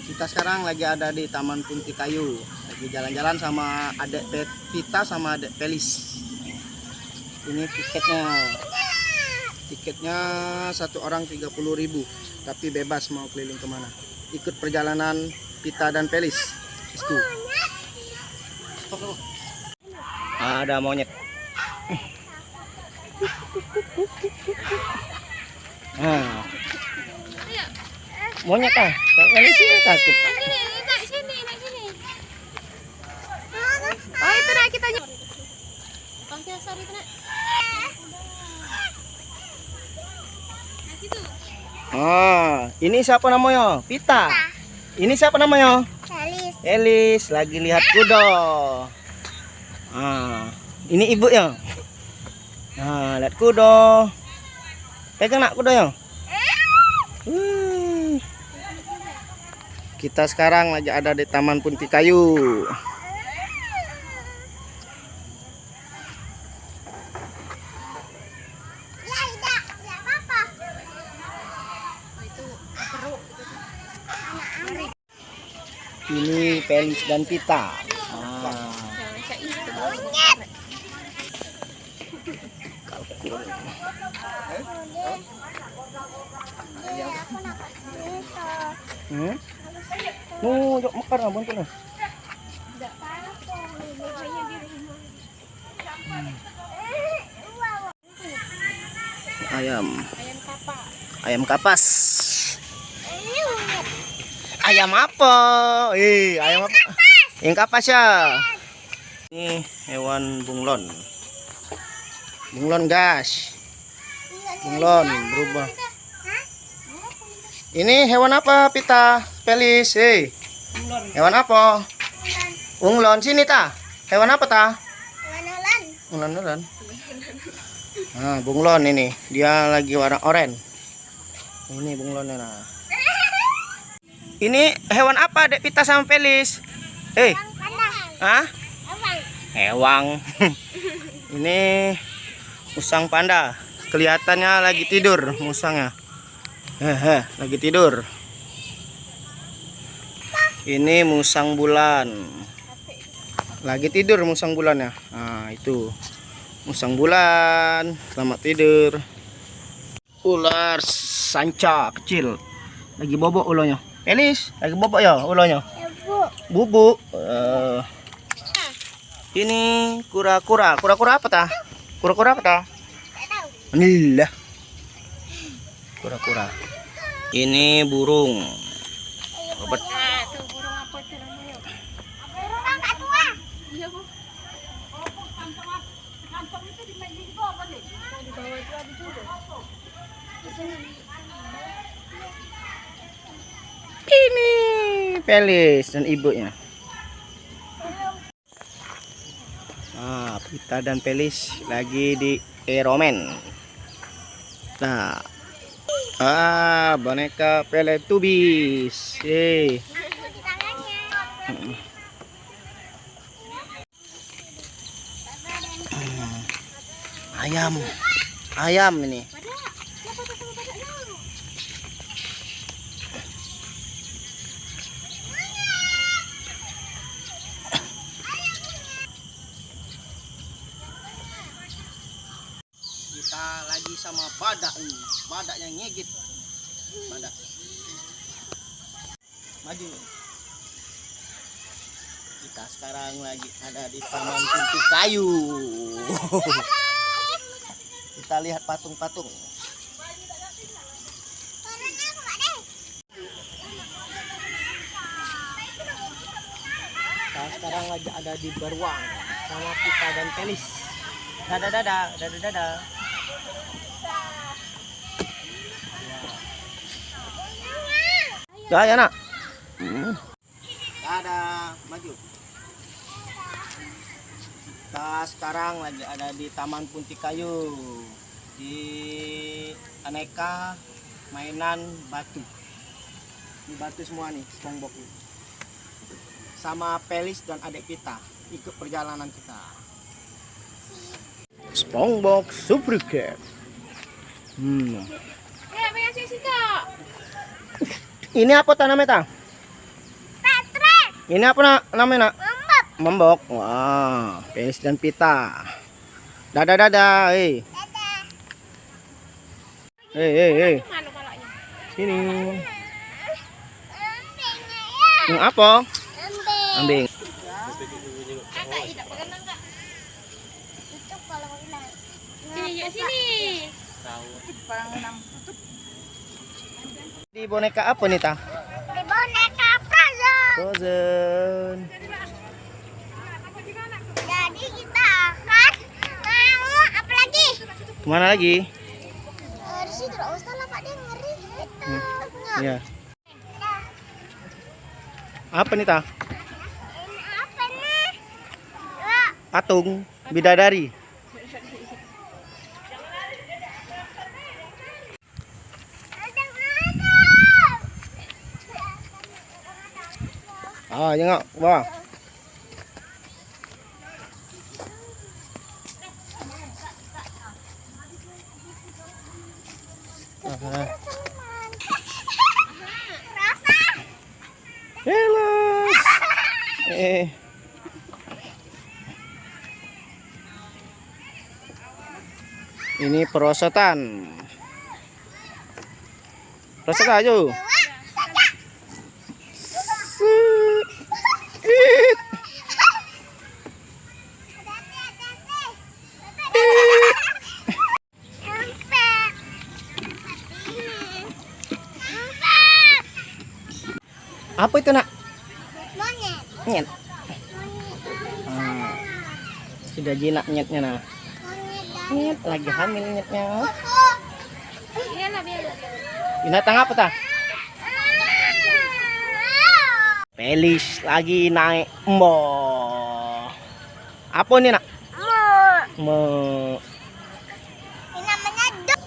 Kita sekarang lagi ada di Taman Punti Kayu, lagi jalan-jalan sama adik Pita sama adik Pelis. Ini tiketnya satu orang 30.000, tapi bebas mau keliling kemana. Ikut perjalanan Pita dan Pelis. Itu ada monyet. Monyet ah, kali sini takut. Nak sini. Oh itu nak kita nyok. Oke, sorry itu nak. Ini siapa namanya? Pita. Ini siapa namanya? Elis. Lagi lihat kuda. Ini ibunya. Lihat kuda. Pegang nak kudanya. Kita sekarang lagi ada di Taman Punti Kayu. Ini Pelis dan Pita. Jok mekar abang tuh. Ayam kapas. Ayam apa? Ayam apa? Yang kapas ya. Ini hewan bunglon. Bunglon gas. Bunglon berubah. Ini hewan apa, Pita? Pelis, hewan apa? Bunglon. Sini ta. Hewan apa ta? Bunglon. Bunglon ini. Dia lagi warna oranye. Ini bunglonnya nah. Ini hewan apa, Dek Pita sama Pelis? Hewang. Ini musang panda. Kelihatannya lagi tidur musangnya. Lagi tidur. Ini musang bulan. Lagi tidur musang bulannya. Itu musang bulan. Selamat tidur. Ular sanca kecil. Lagi bobok ulahnya. Pelis, lagi bobok ya ulahnya. Bubuk. Ini kura-kura. Kura-kura apa ta? Kura-kura apa ta? Inilah. Kura-kura. Ini burung. Robert. Ini Pelis dan ibunya. Pita dan Pelis lagi di Eromen. Nah, boneka Teletubbies. Ayam ini. Kita lagi sama badak ini. Badak yang ngegit. Badak. Maju. Kita sekarang lagi ada di Taman Punti Kayu. Kita lihat patung-patung. Kita sekarang lagi ada di Beruang sama Pita dan Pelis. Dadah. Ya nak. Dadah, maju. Kita sekarang lagi ada di Taman Punti Kayu, di aneka mainan batu. Ini batu semua nih, SpongeBob ini. Sama Pelis dan adik Pita ikut perjalanan kita. SpongeBob Super Cat. Ini apa namanya ta? Ini apa nak? Namanya nak? Mambok. Wah, Pelis dan Pita. Dadah dadah, hei. Hei. Mana palanya? Sini. Yang apa? Ambing. Kakak tidak pegang enggak? Sini yuk sini. Di boneka apa nih ta? Di boneka Frozen. Frozen. Jadi kita akan mau apa lagi? Kemana lagi? Di situ nggak usah lah Pak, dia ngeri itu. Iya. Apa nih ta? Ini apa nih? Wah, Patung bidadari. Ah, jangan. Wah. Rasa. Helos. Ini perosotan. Perosot aja. Apa itu nak? Monyet. Nyet. Ah, sudah jinak nyetnya nah. Nyet lagi hamil nyetnya. Biarlah. Binatang apa ta? Pelis lagi naik. Mo. Apa nih nak? Mo. Ini namanya dog.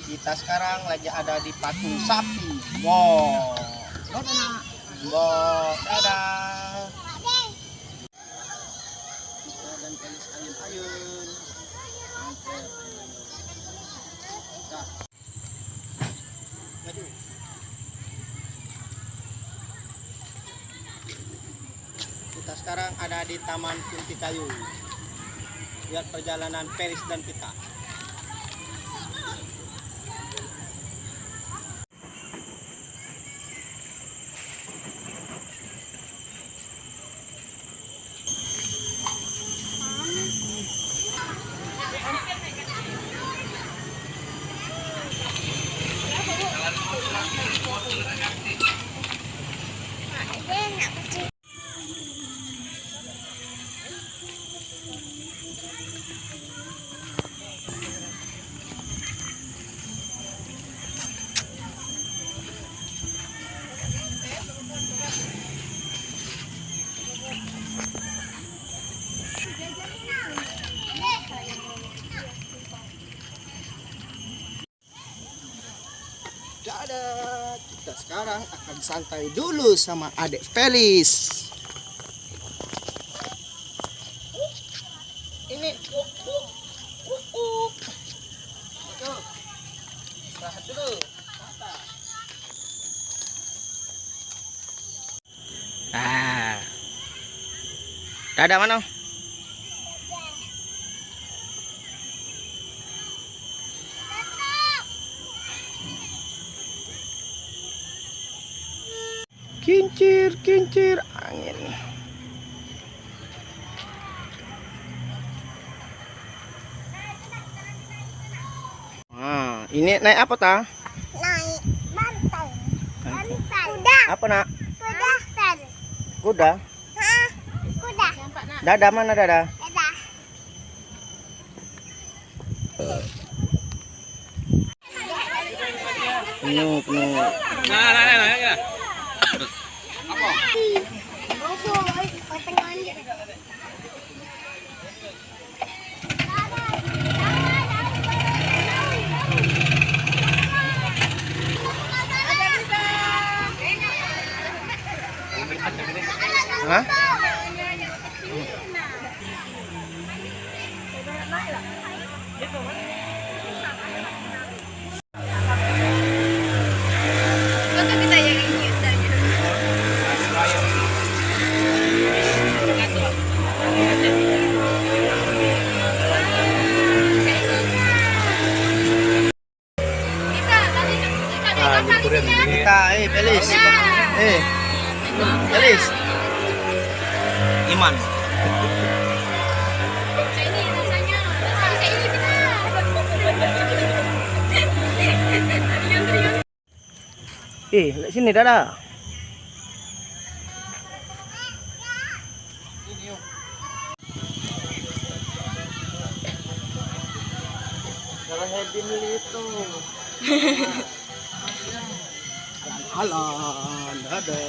Kita sekarang lagi ada di patung sapi. Wow. Dadah nak. Wow. Dadah. Kita dan Pelis ayun-ayun. Nah. Maju. Kita sekarang ada di Taman Punti Kayu. Lihat perjalanan Pelis dan Pita. Dadah, kita sekarang akan santai dulu sama adik Felis. Ini istirahat dulu. Dadah mana? Kincir angin. Nah, ini naik apa ta? Naik banteng. Kuda. Apa nak? Kuda. Kuda. Hah? Kuda. Dadah mana dadah? Dadah. Penuh. Hah? Felis. Felis. Iman. Kayak ini rasanya. Rasanya kayak ini kita. Lihat sini Dada. Kalau Hedin itu. Halan, ada.